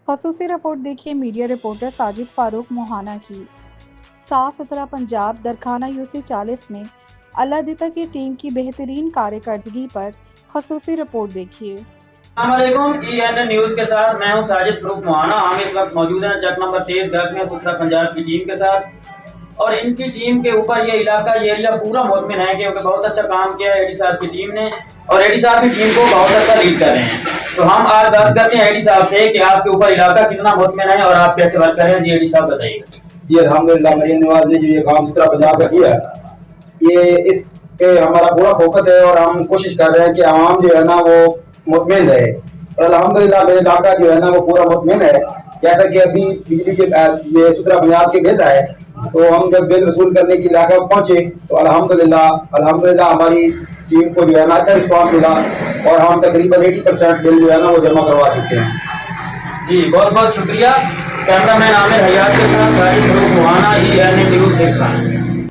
खसूसी रिपोर्ट देखिए media reporter Sajid Farooq Mohana की। साफ सुथरा पंजाब दरखाना यूसी 40 में अलादिता की टीम की बेहतरीन कारकर्दगी पर खसूसी रिपोर्ट देखिए। EN न्यूज के साथ मैं हूं साजिद फारूक मोहाना। हम इस वक्त मौजूद हैं चक नंबर 23 दरखाना सुथरा पंजाब की टीम के साथ और इनकी टीम के ऊपर ये इलाका ये एरिया पूरा मुतमिन है क्योंकि बहुत अच्छा काम किया है एडी साहब की टीम ने और एडी साहब की टीम को बहुत अच्छा लीड कर रहे हैं। तो हम आज बात करते हैं एडी साहब से कि आपके ऊपर इलाका कितना मुतमिन है और आप कैसे वर्क कर रहे हैं। जी एडी साहब बताइए। जी अल्हम्दुलिल्लाह, मरीम नवाज ने जो ये काम सुथरा पंजाब का किया, ये इस पे हमारा पूरा फोकस है और हम कोशिश कर रहे हैं कि आवाम जो है ना वो मुतमिन रहे। और अल्हम्दुलिल्लाह मेरा इलाका जो है ना वो पूरा मुतमिन है। जैसा कि अभी बिजली के ये सुथरा पंजाब के बिल आए तो हम जब बिल वसूल करने के इलाका पहुंचे तो अल्हम्दुलिल्लाह हमारी टीम को जो है ना अच्छा रिस्पॉन्स मिला और हम तकरीबन 80% बिल जो है ना वो जमा करवा चुके हैं। जी बहुत बहुत शुक्रिया। कैमरामैन आमिर हयात के साथ साजिद फारूक मोहाना, EN न्यूज देख रहा है।